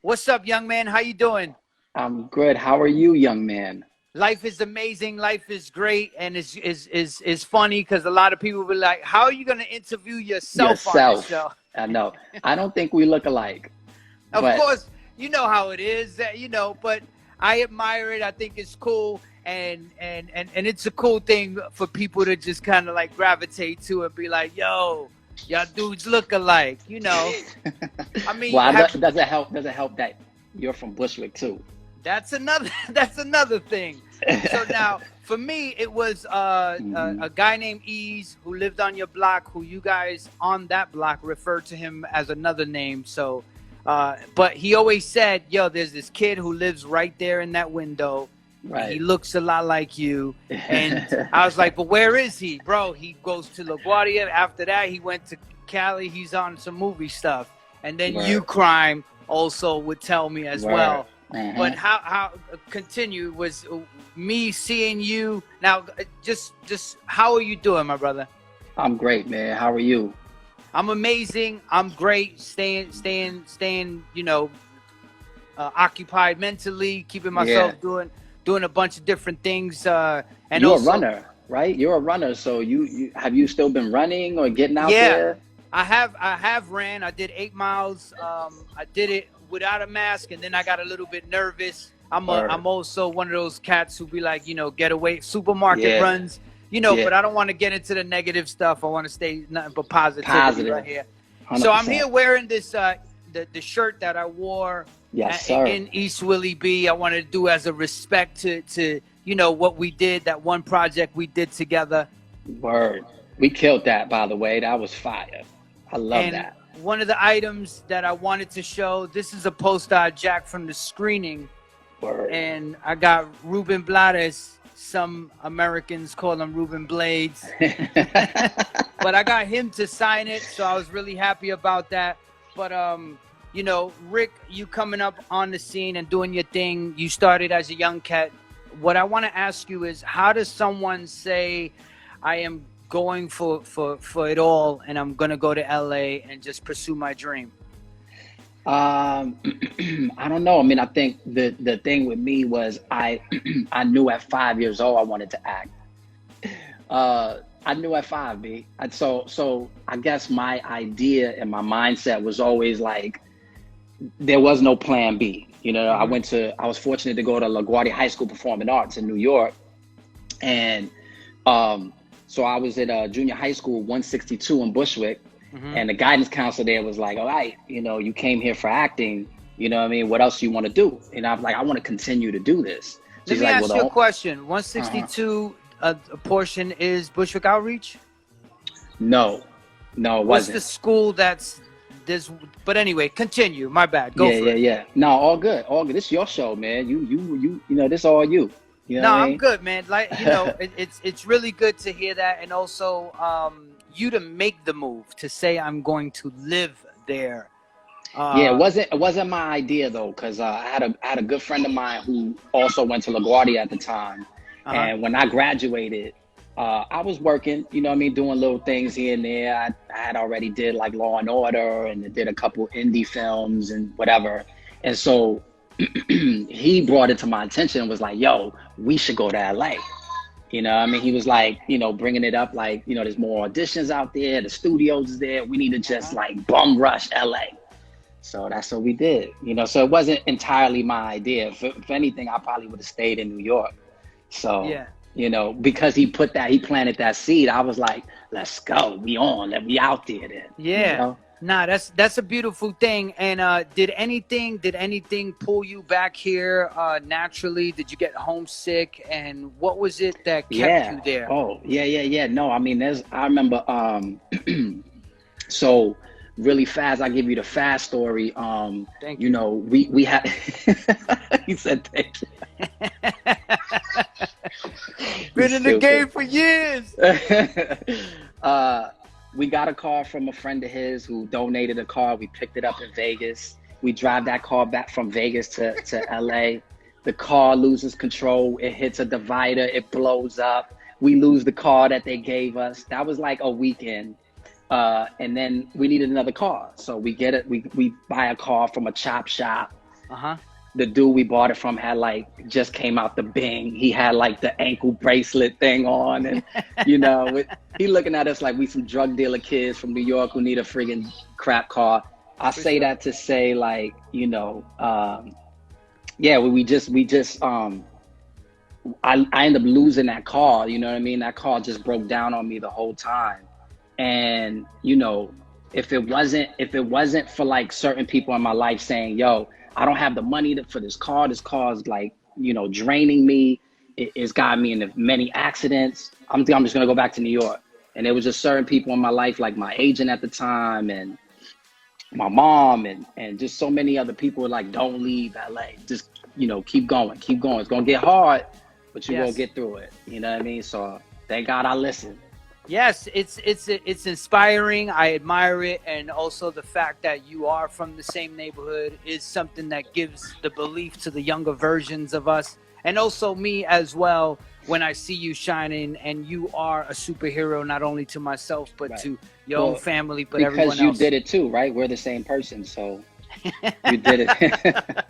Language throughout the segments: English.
What's up, young man? How you doing? I'm good. How are you, young man? Life is amazing. Life is great, and is funny because a lot of people will be like, "How are you going to interview yourself on this Yourself. show?" I know. I don't think we look alike, Of but course, you know how it is. But I admire it. I think it's cool, and it's a cool thing for people to just kind of like gravitate to and be like, "Yo, y'all dudes look alike." I mean, well, does it help? Does it help that you're from Bushwick too? that's another that's another thing. So now, for me, it was a guy named Ease who lived on your block, who you guys on that block referred to him as another name. So, but he always said, "Yo, there's this kid who lives right there in that window. Right. He looks a lot like you." And I was like, "But where is he, bro?" He goes to LaGuardia. After that, he went to Cali. He's on some movie stuff. And then Word. you crime also would tell me as Word. well. Mhm. But how continue was me seeing you now. Just how are you doing, my brother? I'm great, man. How are you? I'm amazing. I'm great. Staying. Occupied mentally, keeping myself doing a bunch of different things. And You're also, a runner, right? You're a runner. So you have you still been running or getting out there? I have ran. I did 8 miles. I did it without a mask, and then I got a little bit nervous. I'm also one of those cats who be like, get away supermarket runs, but I don't want to get into the negative stuff. I want to stay nothing but positivity right here. 100%. So I'm here wearing this the shirt that I wore in East Willie B. I wanted to do as a respect to what we did, that one project we did together. Word. We killed that, by the way. That was fire. I love that. One of the items that I wanted to show, this is a poster I jacked from the screening. Word. And I got Ruben Blades. Some Americans call him Ruben Blades. But I got him to sign it, so I was really happy about that. But, Rick, you coming up on the scene and doing your thing. You started as a young cat. What I want to ask you is, how does someone say, I am going for it all and I'm gonna go to LA and just pursue my dream? I don't know. I mean, I think the thing with me was I knew at 5 years old I wanted to act. I knew at 5, B. So I guess my idea and my mindset was always like there was no plan B. I was fortunate to go to LaGuardia High School Performing Arts in New York, and so I was at junior high school 162 in Bushwick, and the guidance counselor there was like, all right, you came here for acting, what else do you want to do? And I'm like, I want to continue to do this. Let me ask you a question. 162 a portion is Bushwick Outreach? No, it wasn't. What's the school that's this? But anyway, continue. My bad. Go for it. Yeah. No, all good. This is your show, man. You this all you. I'm good, man. Like, it's really good to hear that. And also you to make the move to say I'm going to live there. It wasn't my idea though, because I had a good friend of mine who also went to LaGuardia at the time. And when I graduated, I was working, doing little things here and there. I had already did like Law and Order and did a couple indie films and whatever. And so he brought it to my attention and was like, yo, we should go to LA. He was like, bringing it up like, there's more auditions out there. The studios is there. We need to just like bum rush LA. So that's what we did, so it wasn't entirely my idea. If anything, I probably would have stayed in New York. So, because he planted that seed, I was like, let's go. We out there then. Yeah. Nah, that's a beautiful thing. And did anything pull you back here naturally? Did you get homesick? And what was it that kept you there? Oh, yeah. No, I mean, I remember, so really fast, I'll give you the fast story. Thank you. We had, he said, thank you. Been in the game for years. We got a car from a friend of his who donated a car. We picked it up in Vegas. We drive that car back from Vegas to LA. The car loses control. It hits a divider. It blows up. We lose the car that they gave us. That was like a weekend. And then we needed another car. So we get it. We buy a car from a chop shop. The dude we bought it from had like just came out the Bing. He had like the ankle bracelet thing on, and you know, he looking at us like we some drug dealer kids from New York who need a friggin' crap car. I say that to say, like, you know, yeah, I ended up losing that car. You know what I mean? That car just broke down on me the whole time, and you know, if it wasn't for like certain people in my life saying, yo, I don't have the money for this car. This car is like, you know, draining me. It's got me into many accidents. I'm just gonna go back to New York. And there was just certain people in my life, like my agent at the time and my mom and just so many other people were like, don't leave LA. Just, you know, keep going. It's gonna get hard, but you're gonna get through it. You know what I mean? So thank God I listened. Yes, it's inspiring. I admire it, and also the fact that you are from the same neighborhood is something that gives the belief to the younger versions of us, and also me as well. When I see you shining, and you are a superhero, not only to myself but to your own family, but everyone else. Because you did it too, right? We're the same person, so you did it.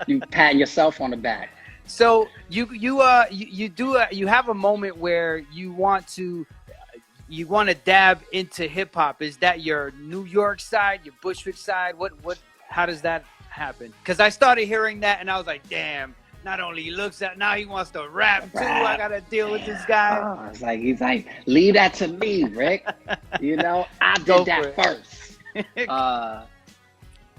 You pat yourself on the back. So you have a moment where you want to dab into hip hop. Is that your New York side, your Bushwick side? How does that happen? Because I started hearing that and I was like, damn, not only he looks at, now he wants to rap too. I gotta deal with this guy. It's like, he's like, leave that to me, Rick. You know, I did that first.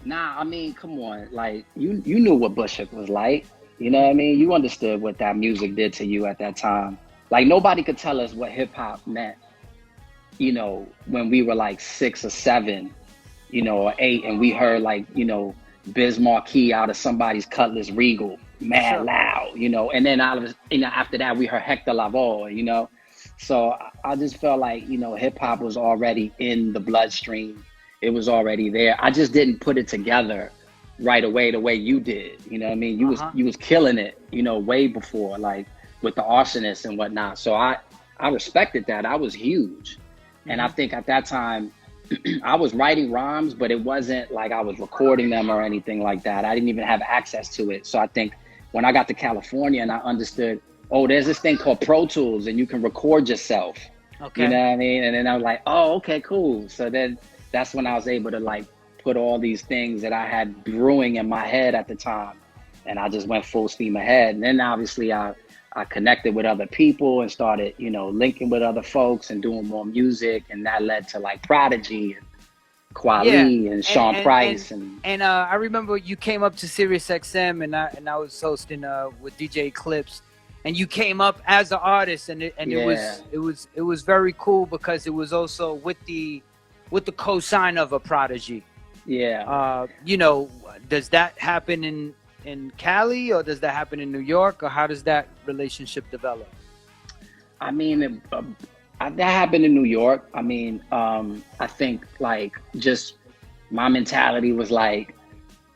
Nah, I mean, come on. Like, you knew what Bushwick was like. You know what I mean? You understood what that music did to you at that time. Like, nobody could tell us what hip hop meant, you know, when we were like 6 or 7, you know, or 8, and we heard like, you know, Biz Markie out of somebody's Cutlass Regal, mad loud, you know, and then after that we heard Hector Lavoe, you know. So I just felt like, you know, hip hop was already in the bloodstream. It was already there. I just didn't put it together right away the way you did. You know what I mean? You was killing it, you know, way before, like with the arsonist and whatnot. So I respected that. I was huge. And I think at that time, I was writing rhymes, but it wasn't like I was recording them or anything like that. I didn't even have access to it. So I think when I got to California and I understood, oh, there's this thing called Pro Tools and you can record yourself. Okay. You know what I mean? And then I was like, oh, okay, cool. So then that's when I was able to like put all these things that I had brewing in my head at the time. And I just went full steam ahead. And then obviously I connected with other people and started, you know, linking with other folks and doing more music. And that led to like Prodigy and Kweli and Sean Price. And I remember you came up to Sirius XM and I was hosting with DJ Eclipse, and you came up as an artist, and it was very cool because it was also with the cosign of a Prodigy. Yeah. You know, does that happen in Cali, or does that happen in New York, or how does that relationship develop? I mean, that happened in New York. I mean, I think like just my mentality was like,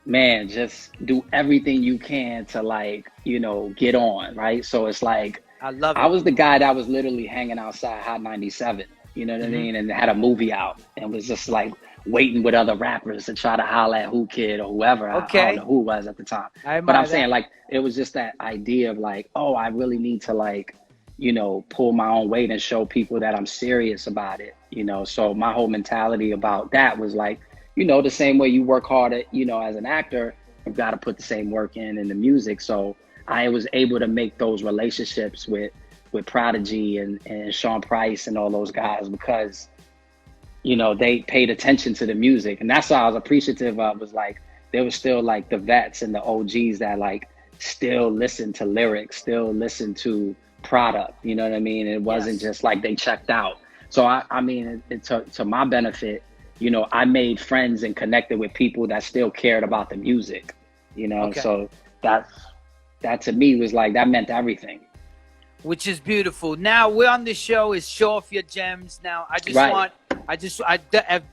man, just do everything you can to like, you know, get on, right? So it's like, I was the guy that was literally hanging outside Hot 97, you know what I mean? And had a movie out and was just like waiting with other rappers to try to holler at Who Kid or whoever. I don't know who it was at the time. But I'm saying like, it was just that idea of like, oh, I really need to like, you know, pull my own weight and show people that I'm serious about it, you know? So my whole mentality about that was like, you know, the same way you work hard at, you know, as an actor, you've got to put the same work in the music. So I was able to make those relationships with Prodigy and Sean Price and all those guys because, you know, they paid attention to the music. And that's why I was appreciative of, was like, there was still like the vets and the OGs that like still listen to lyrics, still listen to product, you know what I mean? It wasn't just like they checked out. So I mean, to my benefit, you know, I made friends and connected with people that still cared about the music, you know? So that to me was like, that meant everything. Which is beautiful. Now we're on the show is Showoff Your Gems. Now I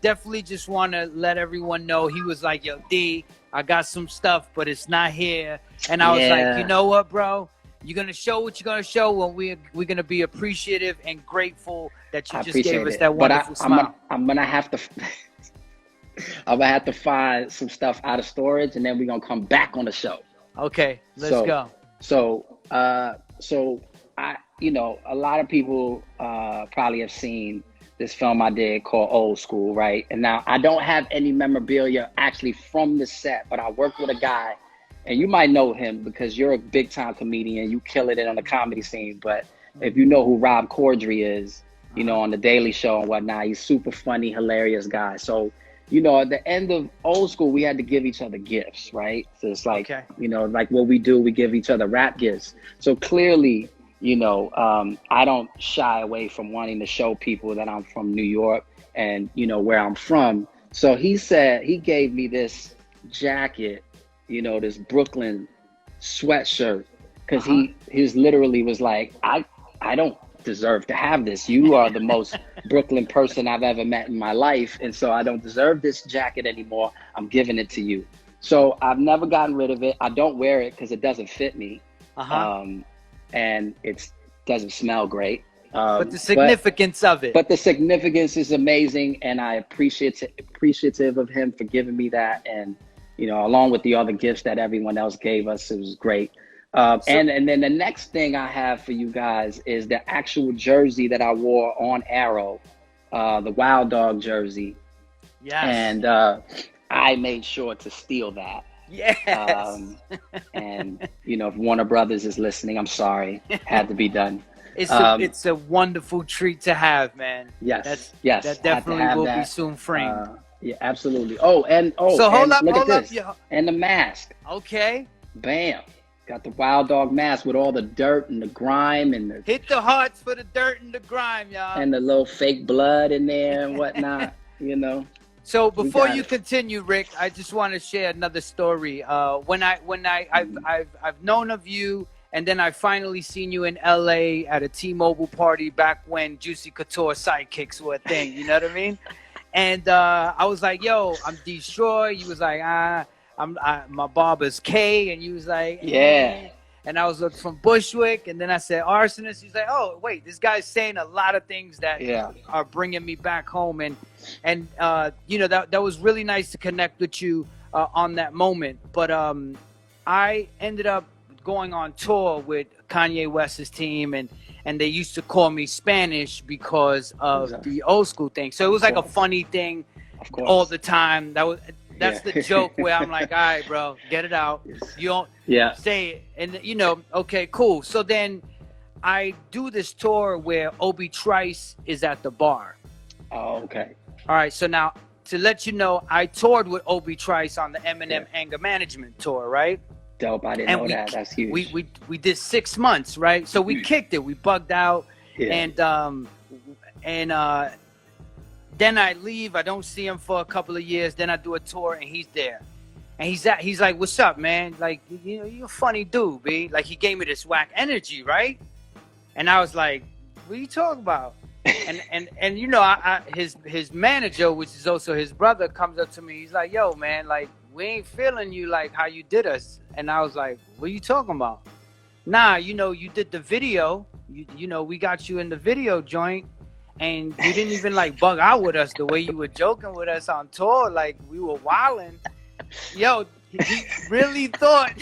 definitely just want to let everyone know, he was like, yo, D, I got some stuff, but it's not here. And I was like, you know what, bro? You're going to show what you're going to show. Well, we're going to be appreciative and grateful that you just gave us that wonderful smile. I'm going to have to... I'm gonna have to find some stuff out of storage, and then we're gonna come back on the show. Okay, let's go. So I, a lot of people probably have seen this film I did called Old School, right? And now I don't have any memorabilia actually from the set, but I worked with a guy, and you might know him because you're a big time comedian. You kill it on the comedy scene. But if you know who Rob Corddry is, on the Daily Show and whatnot, he's super funny, hilarious guy. So, at the end of Old School, we had to give each other gifts, right? So it's like, like what we do, we give each other rap gifts. So clearly, I don't shy away from wanting to show people that I'm from New York and, where I'm from. So he said, he gave me this jacket, this Brooklyn sweatshirt, because he literally was like, I don't deserve to have this. You are the most Brooklyn person I've ever met in my life. And so I don't deserve this jacket anymore. I'm giving it to you. So I've never gotten rid of it. I don't wear it because it doesn't fit me. And it doesn't smell great. But the significance of it. But the significance is amazing. And I appreciative of him for giving me that. And, along with the other gifts that everyone else gave us, it was great. And then the next thing I have for you guys is the actual jersey that I wore on Arrow, the Wild Dog jersey. Yes. And I made sure to steal that. Yes. And if Warner Brothers is listening, I'm sorry, had to be done. It's a wonderful treat to have, man. Yes. That definitely will be soon framed. Yeah, absolutely. So hold up. And the mask. Okay. Bam. Got the Wild Dog mask with all the dirt and the grime and hit the hearts for the dirt and the grime, y'all. And the little fake blood in there and whatnot, So before you continue, Rick, I just want to share another story. When I've known of you, and then I finally seen you in LA at a T-Mobile party back when Juicy Couture sidekicks were a thing. You know what I mean? And I was like, "Yo, I'm Destroy." You was like, my barber's K, and you was like, yeah. And I was from Bushwick, and then I said arsonist. He's like, oh wait, this guy's saying a lot of things that are bringing me back home, and that was really nice to connect with you on that moment. But I ended up going on tour with Kanye West's team, and they used to call me Spanish because of the Old School thing. So it was like a funny thing all the time. That's the joke where I'm like, all right, bro, get it out. You don't say it. And, okay, cool. So then I do this tour where Obi Trice is at the bar. Oh, okay. All right. So now to let you know, I toured with Obi Trice on the Eminem Anger Management tour, right? Dope. I didn't know that. That's huge. We did 6 months, right? So we kicked it. We bugged out. Yeah. And then I leave. I don't see him for a couple of years. Then I do a tour, and he's there. And he's like, "What's up, man? Like, you're a funny dude, B." Like, he gave me this whack energy, right? And I was like, "What are you talking about?" and his manager, which is also his brother, comes up to me. He's like, "Yo, man, like, we ain't feeling you like how you did us." And I was like, "What are you talking about?" Nah, you did the video. We got you in the video joint. And you didn't even like bug out with us the way you were joking with us on tour. Like, we were wilding. Yo, he really thought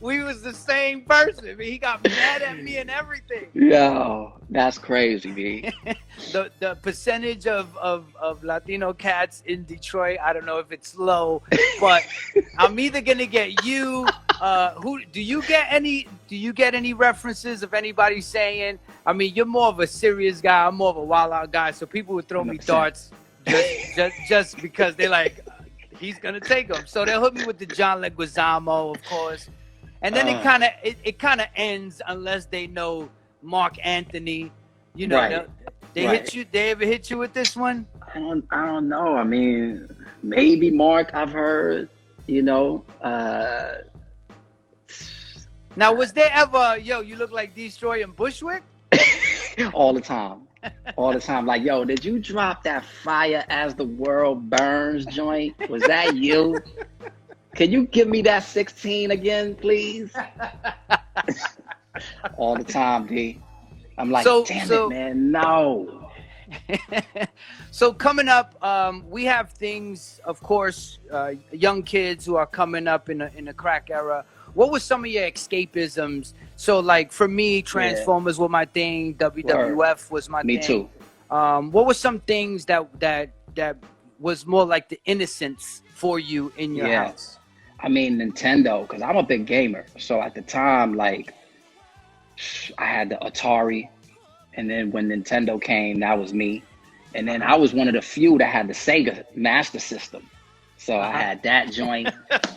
we was the same person. I mean, he got mad at me and everything. Yo, that's crazy, B. The percentage of Latino cats in Detroit, I don't know if it's low, but I'm either gonna get you. Who do you get any references of anybody saying? I mean, you're more of a serious guy. I'm more of a wild out guy. So people would throw 100%. Me darts just because they're like, he's gonna take them. So they'll hook me with the John Leguizamo, of course, and then it kind of ends unless they know Mark Anthony. They hit you. They ever hit you with this one? I don't know. I mean, maybe Mark. I've heard. Now, was there ever, you look like Destroy in Bushwick? All the time. Like, yo, did you drop that Fire As the World Burns joint? Was that you? Can you give me that 16 again, please? All the time, D. I'm like, damn it, man, no. So coming up, we have things, of course, young kids who are coming up in the crack era. What were some of your escapisms? So, like for me, Transformers were my thing. WWF was my thing. Me too. What were some things that was more like the innocence for you in your house? I mean, Nintendo, because I'm a big gamer. So at the time, like, I had the Atari, and then when Nintendo came, that was me. And then I was one of the few that had the Sega Master System. So I had that joint.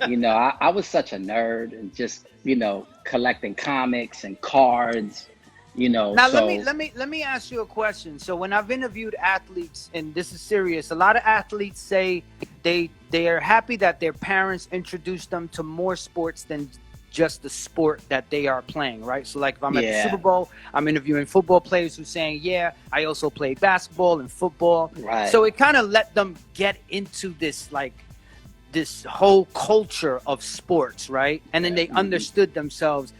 You know, I was such a nerd, and just, you know, collecting comics and cards, you know. Now, so, let me ask you a question. So when I've interviewed athletes, and this is serious, a lot of athletes say they are happy that their parents introduced them to more sports than just the sport that they are playing, right? So like if I'm at the Super Bowl, I'm interviewing football players who saying, yeah, I also played basketball and football. Right. So it kind of let them get into this, like, this whole culture of sports, right? And then they understood themselves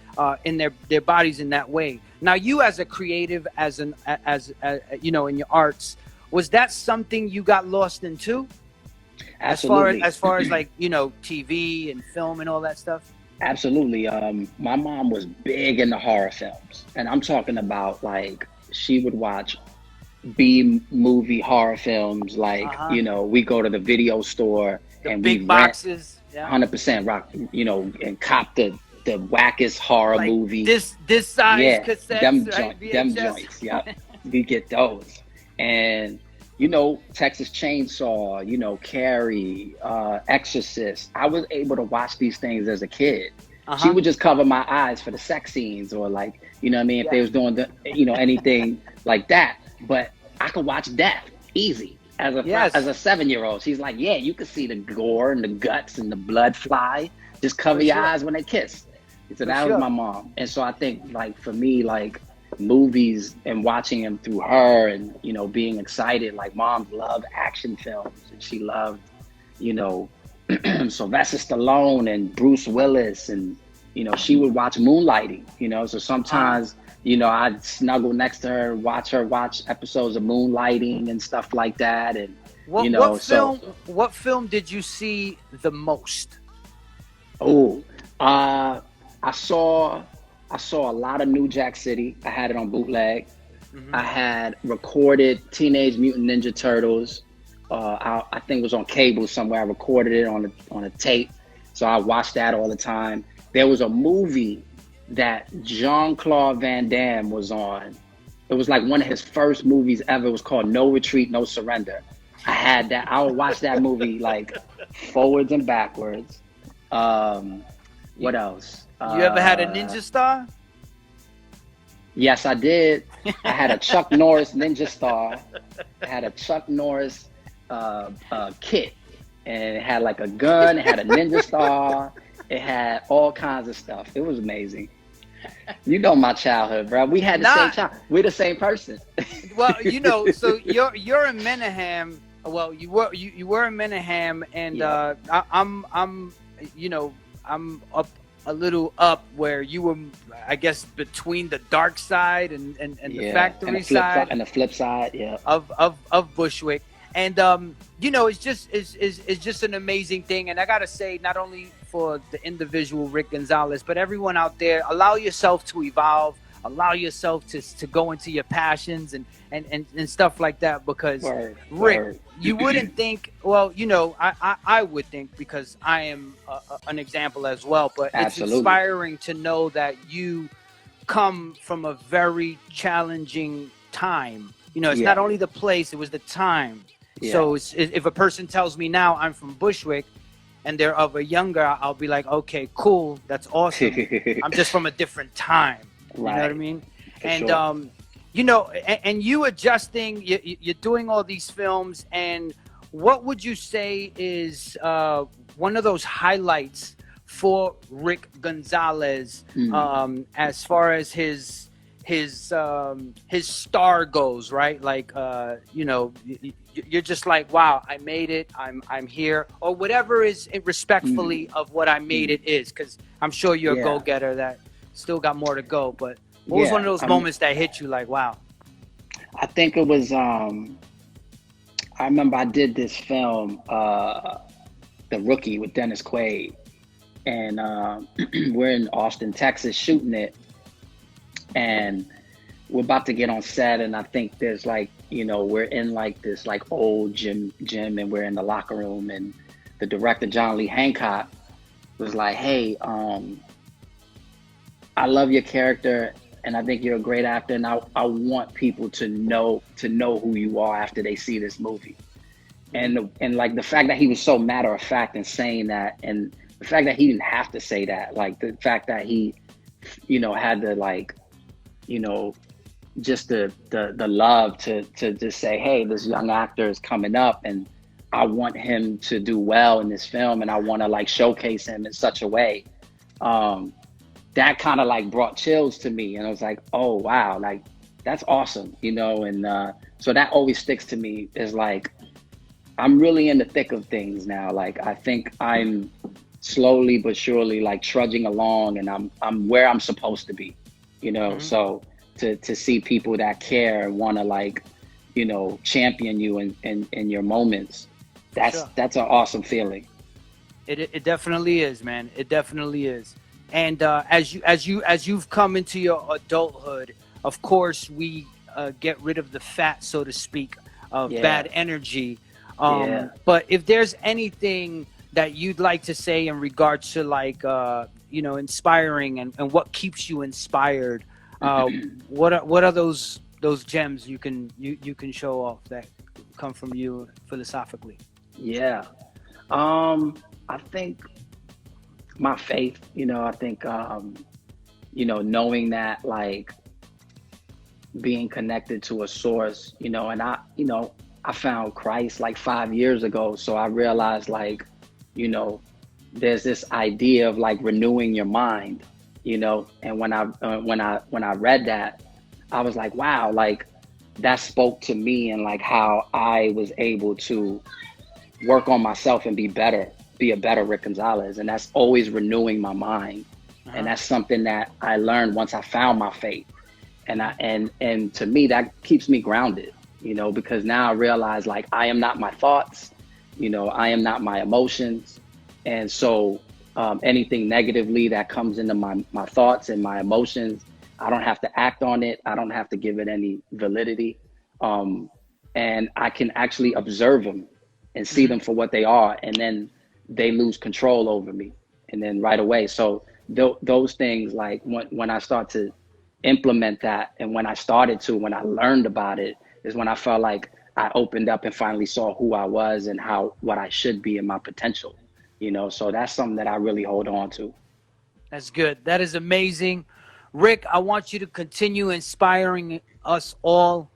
in their bodies in that way. Now, you as a creative, as you know, in your arts, was that something you got lost in too? Absolutely. As far as like, you know, TV and film and all that stuff? Absolutely. My mom was big into horror films, and I'm talking about, like, she would watch B-movie horror films. Like, you know, we go to the video store and big we boxes, 100% rock, you know, and cop the wackest horror like movie. This size cassettes, them right? them joints. Yeah, we get those. And, you know, Texas Chainsaw, you know, Carrie, Exorcist. I was able to watch these things as a kid. She would just cover my eyes for the sex scenes, or, like, you know what I mean, if they was doing you know, anything like that. But I could watch death easy as a 7-year-old. She's like, yeah, you could see the gore and the guts and the blood fly. Just cover your eyes when they kiss. So that was my mom. And so I think, like, for me, like, movies and watching them through her, and, you know, being excited, like, mom loved action films, and she loved, you know, Sylvester Stallone and Bruce Willis, and, you know, she would watch Moonlighting, you know. So sometimes, you know, I'd snuggle next to her and watch episodes of Moonlighting and stuff like that. And you know, what film did you see the most? Oh, I saw a lot of New Jack City. I had it on bootleg. I had recorded Teenage Mutant Ninja Turtles. I think it was on cable somewhere. I recorded it on a tape, so I watched that all the time. There was a movie that Jean-Claude Van Damme was on. It was like one of his first movies ever. It was called No Retreat, No Surrender. I had that. I would watch that movie like forwards and backwards. What else? You ever had a Ninja Star? Yes, I did. I had a Chuck Norris Ninja Star. I had a Chuck Norris kit, and it had like a gun. It had a Ninja Star. It had all kinds of stuff. It was amazing. You know my childhood, bro. We had the same child. We're the same person. Well, you know, so you're in Menahem. Well, you were in Menahem, and I'm you know, I'm up a little up where you were, I guess, between the dark side and the factory side and the flip side, of Bushwick. And you know, it's just an amazing thing. And I gotta say, not only for the individual Rick Gonzalez, but everyone out there, allow yourself to evolve, allow yourself to go into your passions and stuff like that. Because Rick, you wouldn't think, well, you know, I would think, because I am an example as well, but it's inspiring to know that you come from a very challenging time. You know, it's not only the place, it was the time. So if a person tells me now I'm from Bushwick and they're of a younger, I'll be like, okay, cool, that's awesome. I'm just from a different time. You know what I mean? And you know, and you adjusting, you're doing all these films, and what would you say is one of those highlights for Rick Gonzalez as far as his star goes, right? Like you know, you're just like, wow, I made it, I'm here, or whatever is respectfully of what I made it is, because I'm sure you're a go-getter that still got more to go. But what was one of those moments that hit you like, wow? I think it was I I remember I did this film, The Rookie with Dennis Quaid, and we're in Austin, Texas shooting it, and we're about to get on set, and I think there's like, you know, we're in like this like old gym, and we're in the locker room, and the director, John Lee Hancock, was like, hey, I love your character, and I think you're a great actor, and I want people to know who you are after they see this movie. And like the fact that he was so matter of fact in saying that, and the fact that he didn't have to say that, like the fact that he, you know, had to like, you know, just the love to just say, hey, this young actor is coming up, and I want him to do well in this film, and I want to like showcase him in such a way. That kind of like brought chills to me, and I was like, oh wow, like that's awesome, you know. And so that always sticks to me, is like, I'm really in the thick of things now. Like I think I'm slowly but surely like trudging along, and I'm where I'm supposed to be, you know. So to see people that care and want to like, you know, champion you in your moments, that's an awesome feeling. It definitely is, man. It definitely is. And as you've come into your adulthood, of course we get rid of the fat, so to speak, of bad energy. But if there's anything that you'd like to say in regards to like you know, inspiring and what keeps you inspired, what are those gems you can show off that come from you philosophically? I think my faith, you know, I think you know, knowing that like being connected to a source, you know, and I found Christ like 5 years ago, so I realized like, you know, there's this idea of like renewing your mind, you know. And when I read that, I was like, wow, like that spoke to me, and like how I was able to work on myself and be a better Rick Gonzalez. And that's always renewing my mind. And that's something that I learned once I found my faith. And to me, that keeps me grounded, you know, because now I realize like I am not my thoughts, you know, I am not my emotions. And so anything negatively that comes into my thoughts and my emotions, I don't have to act on it. I don't have to give it any validity. And I can actually observe them and see them for what they are. And then they lose control over me. And then right away. So those things, like when I start to implement that, and when I learned about it, is when I felt like I opened up and finally saw who I was and what I should be and my potential, you know. So that's something that I really hold on to. That's good. That is amazing. Rick, I want you to continue inspiring us all.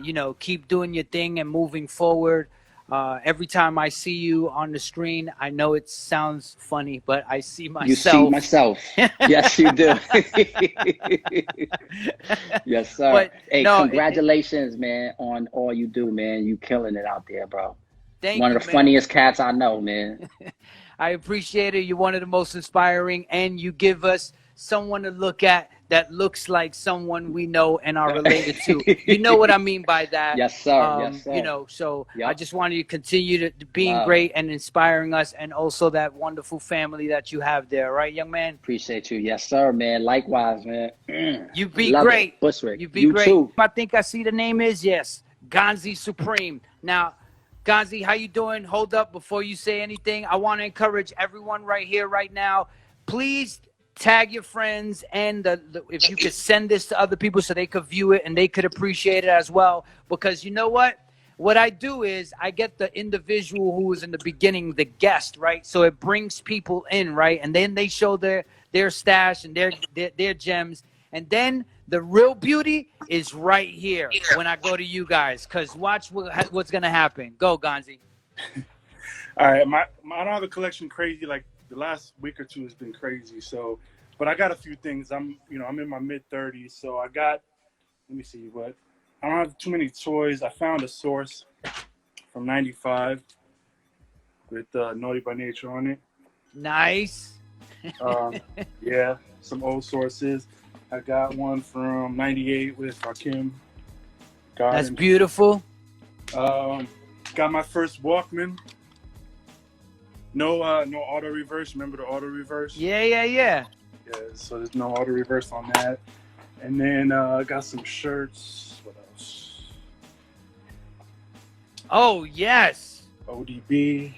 You know, keep doing your thing and moving forward. Every time I see you on the screen, I know it sounds funny, but I see myself. You see myself. Yes, you do. Yes, sir. But, hey, no, congratulations, man, on all you do, man. You killing it out there, bro. One of the funniest cats I know, man. I appreciate it. You're one of the most inspiring, and you give us someone to look at that looks like someone we know and are related to. You know what I mean by that? Yes, sir. Yes, sir. You know, so I just wanted you to continue to being great and inspiring us, and also that wonderful family that you have there, right, young man? Appreciate you. Yes, sir, man. Likewise, man. You be great. Bushwick. You be great. Too. I think I see the name is, yes, Gonzi Supreme. Now, Gonzi, how you doing? Hold up before you say anything. I want to encourage everyone right here, right now. Please tag your friends, and if you could send this to other people so they could view it and they could appreciate it as well. Because you know what? What I do is I get the individual who was in the beginning, the guest, right? So it brings people in, right? And then they show their stash and their gems. And then the real beauty is right here when I go to you guys. Because watch what's going to happen. Go, Gonzi. All right. I don't have a collection crazy like the last week or two has been crazy. So, but I got a few things. I'm in my mid-30s. So I got, let me see what. I don't have too many toys. I found a source from 95 with Naughty by Nature on it. Nice. Yeah, some old sources. I got one from 98 with Rakim. That's beautiful. Got my first Walkman. No auto reverse. Remember the auto reverse? Yeah. Yeah, so there's no auto reverse on that. And then got some shirts. What else? Oh, yes. ODB.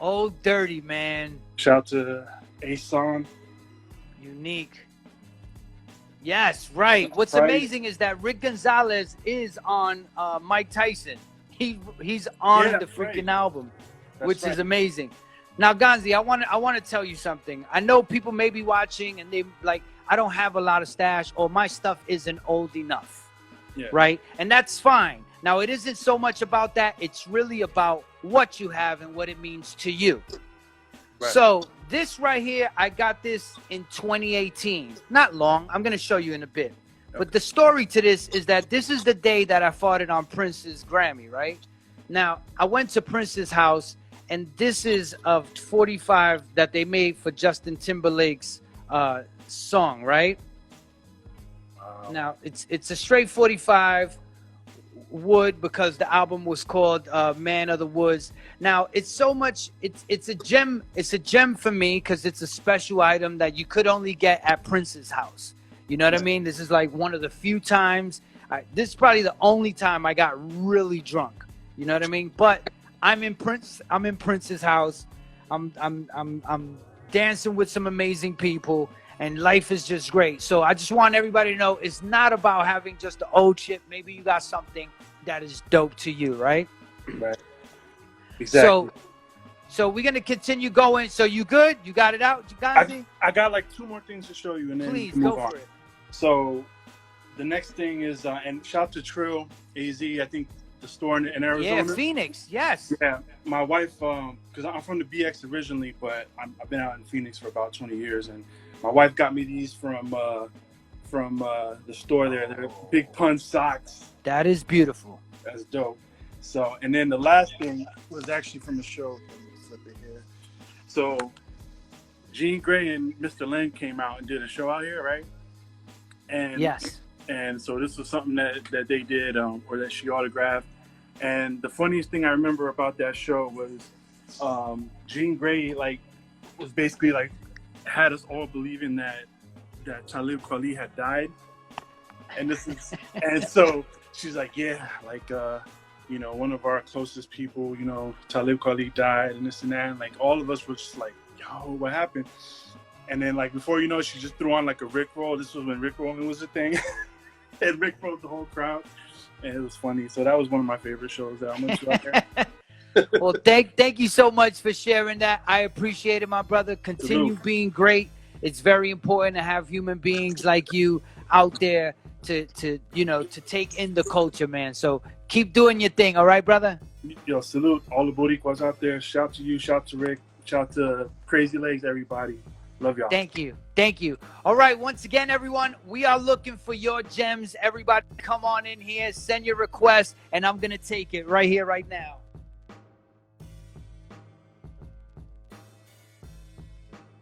Old Dirty, man. Shout out to Ason. Unique. Yes, right. What's amazing is that Rick Gonzalez is on Mike Tyson. He's on the freaking album, which is amazing. Now, Gonzi, I want to tell you something. I know people may be watching and they like, I don't have a lot of stash or my stuff isn't old enough, right? And that's fine. Now, it isn't so much about that. It's really about what you have and what it means to you. Right. So this right here, I got this in 2018. Not long. I'm going to show you in a bit. Okay. But the story to this is that this is the day that I fought it on Prince's Grammy, right? Now, I went to Prince's house, and this is a 45 that they made for Justin Timberlake's song, right? Wow. Now, it's a straight 45 wood because the album was called Man of the Woods. Now, it's so much, it's a gem for me because it's a special item that you could only get at Prince's house. You know what I mean? This is like one of the few times, this is probably the only time I got really drunk. You know what I mean? But I'm in Prince's house. I'm dancing with some amazing people, and life is just great. So I just want everybody to know it's not about having just the old shit. Maybe you got something that is dope to you, right? Right. Exactly. So we're gonna continue going. So you good? You got it out, Gonzi? I got like 2 more things to show you, and then please move go on. for it. So the next thing is, and shout out to Trill AZ. I think the store in Arizona. Yeah, Phoenix. Yes. Yeah, my wife, because I'm from the BX originally, but I've been out in Phoenix for about 20 years, and my wife got me these from the store there. They're Big Pun socks. That is beautiful. That's dope. So, and then the last thing was actually from the show. Let me flip it here. So, Jean Grey and Mr. Lin came out and did a show out here, right? And yes. And so this was something that they did, or that she autographed. And the funniest thing I remember about that show was Jean Grey was basically had us all believing that Talib Kweli had died. And so she's like, yeah, one of our closest people, Talib Kweli died and this and that. And all of us were just like, yo, what happened? And then before you know, she just threw on a Rickroll. This was when Rickrolling was a thing. And Rickrolled the whole crowd. And it was funny. So that was one of my favorite shows that I went to out there. Well, thank you so much for sharing that. I appreciate it, my brother. Continue being great. It's very important to have human beings like you out there to take in the culture, man. So keep doing your thing, all right, brother? Yo, salute all the Boricuas out there. Shout to you, shout to Rick, shout to Crazy Legs, everybody. Love y'all. Thank you. All right, once again, everyone, we are looking for your gems. Everybody come on in here, send your requests, and I'm going to take it right here, right now.